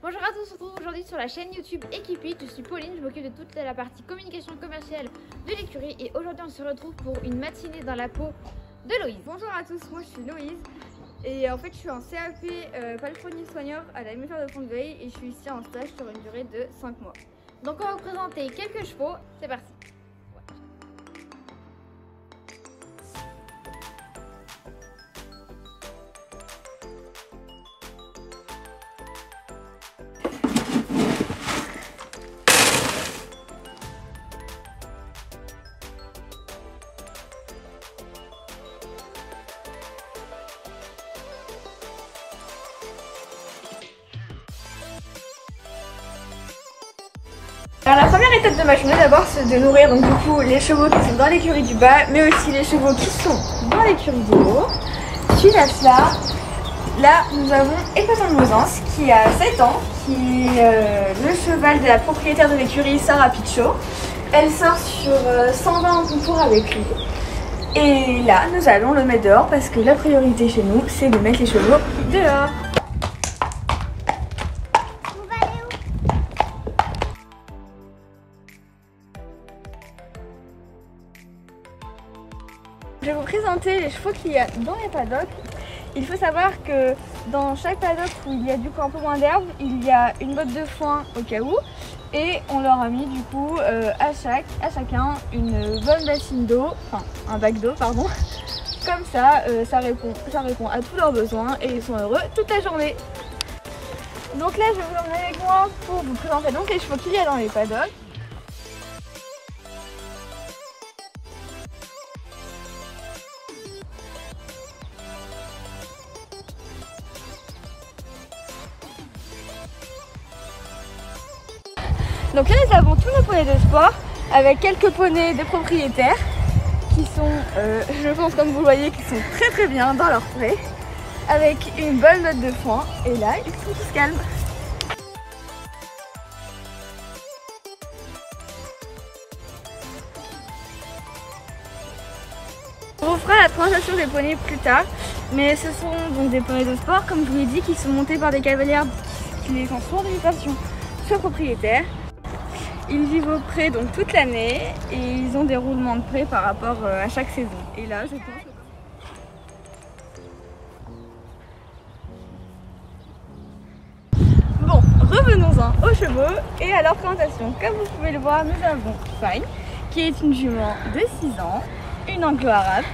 Bonjour à tous, on se retrouve aujourd'hui sur la chaîne YouTube Equipit. Je suis Pauline, je m'occupe de toute la partie communication commerciale de l'écurie et aujourd'hui on se retrouve pour une matinée dans la peau de Loïse. Bonjour à tous, moi je suis Loïse et en fait je suis en CAP palefrenier soigneur à la MFR de Pont-de-Veille et je suis ici en stage sur une durée de 5 mois. Donc on va vous présenter quelques chevaux, c'est parti. Alors la première étape de ma journée d'abord c'est de nourrir donc du coup les chevaux qui sont dans l'écurie du bas mais aussi les chevaux qui sont dans l'écurie du haut. Suite à cela, là nous avons Épatant de Mosance qui a 7 ans, qui est le cheval de la propriétaire de l'écurie Sarah Pichot. Elle sort sur 120 en concours avec lui. Et là nous allons le mettre dehors parce que la priorité chez nous c'est de mettre les chevaux dehors. Je vais vous présenter les chevaux qu'il y a dans les paddocks. Il faut savoir que dans chaque paddock où il y a du coup un peu moins d'herbe, il y a une botte de foin au cas où. Et on leur a mis du coup à chacun une bonne bassine d'eau, enfin un bac d'eau pardon. Comme ça, ça répond à tous leurs besoins et ils sont heureux toute la journée. Donc là je vais vous emmener avec moi pour vous présenter donc les chevaux qu'il y a dans les paddocks. Donc là nous avons tous nos poneys de sport avec quelques poneys des propriétaires qui sont, je pense comme vous le voyez, qui sont très bien dans leur pré avec une bonne note de foin et là ils sont tous calmes. On vous fera la présentation des poneys plus tard, mais ce sont donc des poneys de sport comme je vous l'ai dit qui sont montés par des cavalières qui sont soit de mutation soit propriétaires. Ils vivent au pré donc toute l'année et ils ont des roulements de pré par rapport à chaque saison. Et là, je pense que... Bon, revenons-en aux chevaux et à leur présentation. Comme vous pouvez le voir, nous avons Fine, qui est une jument de 6 ans, une anglo-arabe,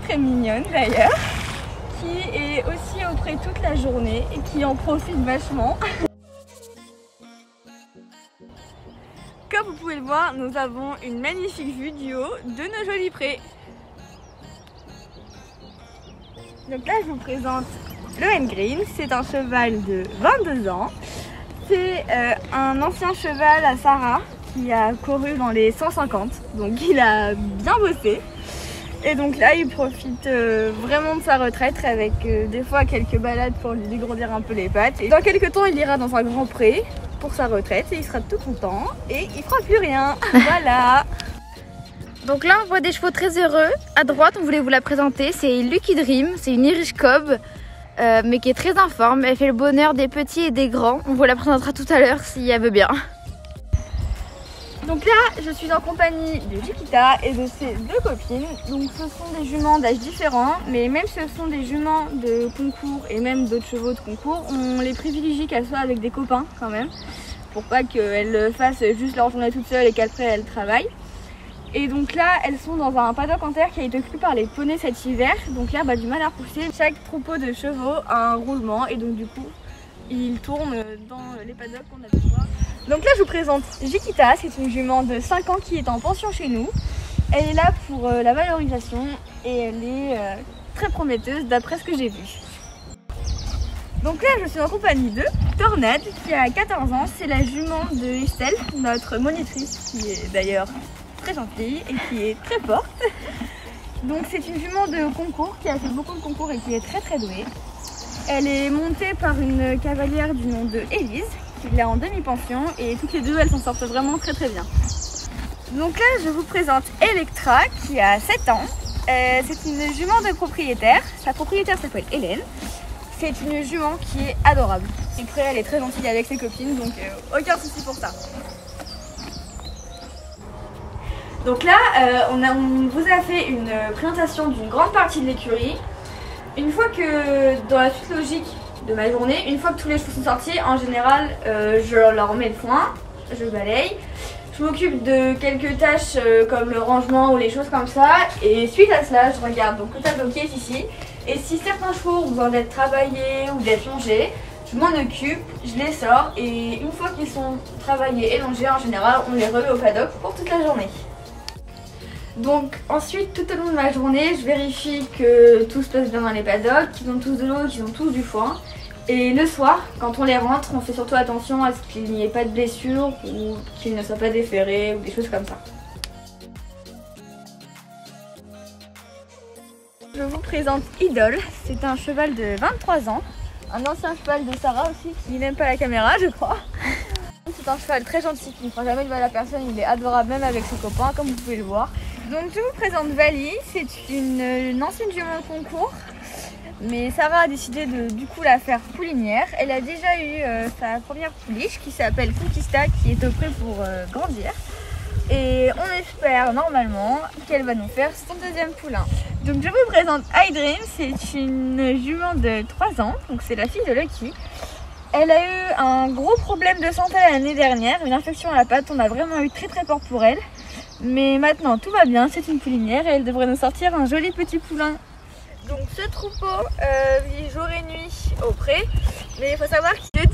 très mignonne d'ailleurs, qui est aussi au pré toute la journée et qui en profite vachement. Comme vous pouvez le voir, nous avons une magnifique vue du haut de nos jolis prés. Donc là, je vous présente le N-Green. C'est un cheval de 22 ans. C'est un ancien cheval à Sarah qui a couru dans les 150. Donc il a bien bossé. Et donc là, il profite vraiment de sa retraite avec des fois quelques balades pour lui dégourdir un peu les pattes. Et dans quelques temps, il ira dans un grand pré pour sa retraite et il sera tout content et il fera plus rien. Voilà. Donc là on voit des chevaux très heureux. À droite on voulait vous la présenter, c'est Lucky Dream, c'est une Irish Cob mais qui est très informe. Elle fait le bonheur des petits et des grands. On vous la présentera tout à l'heure si elle veut bien. Donc là je suis en compagnie de Chiquita et de ses deux copines. Donc ce sont des juments d'âge différents, mais même si ce sont des juments de concours et même d'autres chevaux de concours, on les privilégie qu'elles soient avec des copains quand même, pour pas qu'elles fassent juste leur journée toute seule et qu'après elles travaillent. Et donc là elles sont dans un paddock en terre qui a été occupé par les poneys cet hiver, donc l'herbe a du mal à repousser. Chaque troupeau de chevaux a un roulement et donc du coup ils tournent dans les paddocks qu'on a pu voir. Donc là je vous présente Chiquita, c'est une jument de 5 ans qui est en pension chez nous. Elle est là pour la valorisation et elle est très prometteuse d'après ce que j'ai vu. Donc là je suis en compagnie de Tornade qui a 14 ans, c'est la jument de Estelle, notre monitrice qui est d'ailleurs très gentille et qui est très forte. Donc c'est une jument de concours qui a fait beaucoup de concours et qui est très douée. Elle est montée par une cavalière du nom de Élise, qui est en demi-pension et toutes les deux elles s'en sortent vraiment très bien. Donc là je vous présente Electra qui a 7 ans. C'est une jument de propriétaire, sa propriétaire s'appelle Hélène. c'est une jument qui est adorable. Après, elle est très gentille avec ses copines, donc aucun souci pour ça. Donc là, on vous a fait une présentation d'une grande partie de l'écurie. Une fois que, dans la suite logique de ma journée, une fois que tous les chevaux sont sortis, en général, je leur mets le foin, je balaye. Je m'occupe de quelques tâches comme le rangement ou les choses comme ça. Et suite à cela, je regarde donc le tableau qui est ici. Et si certains chevaux ont besoin d'être travaillés ou d'être longés, je m'en occupe, je les sors. Et une fois qu'ils sont travaillés et longés, en général, on les remet au paddock pour toute la journée. Donc ensuite, tout au long de ma journée, je vérifie que tout se passe bien dans les paddocks, qu'ils ont tous de l'eau, qu'ils ont tous du foin. Et le soir, quand on les rentre, on fait surtout attention à ce qu'il n'y ait pas de blessures ou qu'ils ne soient pas déferrés ou des choses comme ça. Je vous présente Idol, c'est un cheval de 23 ans, un ancien cheval de Sarah aussi qui n'aime pas la caméra je crois. C'est un cheval très gentil qui ne fera jamais de mal à personne, il est adorable même avec ses copains comme vous pouvez le voir. Donc je vous présente Vali, c'est une ancienne jument de concours. Mais Sarah a décidé de du coup la faire poulinière. Elle a déjà eu sa première pouliche qui s'appelle Conquista qui est au prêt pour grandir. Et on espère normalement qu'elle va nous faire son deuxième poulain. Donc je vous présente iDream, c'est une jument de 3 ans, donc c'est la fille de Lucky. Elle a eu un gros problème de santé l'année dernière, une infection à la patte, on a vraiment eu très peur pour elle. Mais maintenant tout va bien, c'est une poulinière et elle devrait nous sortir un joli petit poulain. Donc ce troupeau vit jour et nuit au pré, mais il faut savoir qu'ils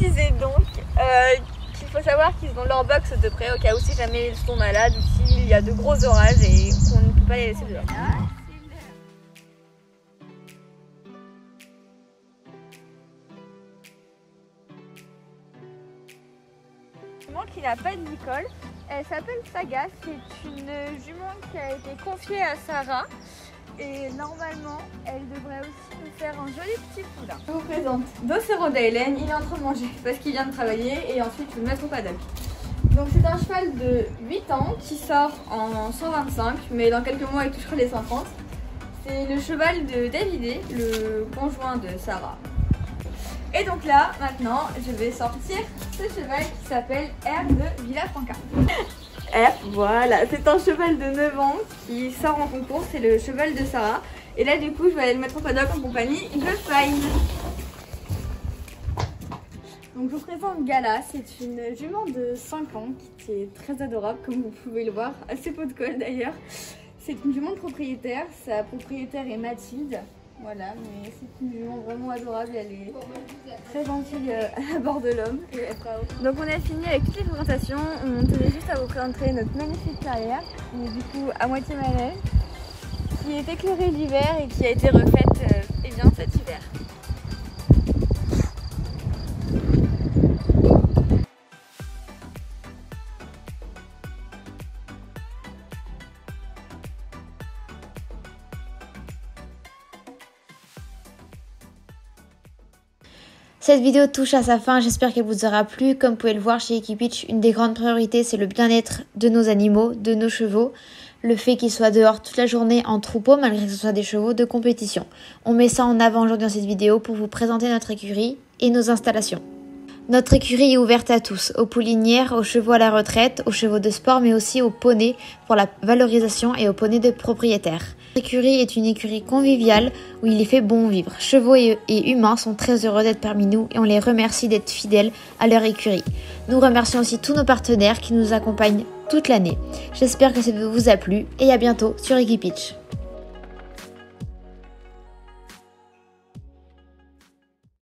qu'ils ont leur box de près au cas où si jamais ils sont malades ou s'il y a de gros orages et qu'on ne peut pas les laisser dehors. Qui n'a pas de Nicole, elle s'appelle Saga, c'est une jument qui a été confiée à Sarah. Et normalement, elle devrait aussi nous faire un joli petit poulain. Je vous présente Docero d'Hélène, il est en train de manger parce qu'il vient de travailler et ensuite je vais le mettre au paddock. Donc c'est un cheval de 8 ans qui sort en 125, mais dans quelques mois il touchera les 130. C'est le cheval de Davidé, le conjoint de Sarah. Et donc là, maintenant, je vais sortir ce cheval qui s'appelle R de Villafranca. R, voilà, c'est un cheval de 9 ans qui sort en concours, c'est le cheval de Sarah. Et là du coup je vais aller le mettre au paddock en compagnie de Fine. Donc je vous présente Gala, c'est une jument de 5 ans qui est très adorable comme vous pouvez le voir, assez pot de colle d'ailleurs. C'est une jument de propriétaire, sa propriétaire est Mathilde. Voilà, mais c'est une jument vraiment adorable, elle est très gentille à bord de l'homme. Donc on a fini avec toutes les présentations, on tenait juste à vous présenter notre magnifique carrière, qui est du coup à moitié manège, qui est éclairée l'hiver et qui a été refaite eh bien, cet hiver. Cette vidéo touche à sa fin, j'espère qu'elle vous aura plu. Comme vous pouvez le voir chez Equipitch, une des grandes priorités c'est le bien-être de nos animaux, de nos chevaux. Le fait qu'ils soient dehors toute la journée en troupeau malgré que ce soit des chevaux de compétition. On met ça en avant aujourd'hui dans cette vidéo pour vous présenter notre écurie et nos installations. Notre écurie est ouverte à tous, aux poulinières, aux chevaux à la retraite, aux chevaux de sport mais aussi aux poneys pour la valorisation et aux poneys de propriétaires. Notre écurie est une écurie conviviale où il y fait bon vivre. Chevaux et humains sont très heureux d'être parmi nous et on les remercie d'être fidèles à leur écurie. Nous remercions aussi tous nos partenaires qui nous accompagnent toute l'année. J'espère que cette vidéo vous a plu et à bientôt sur Equipitch.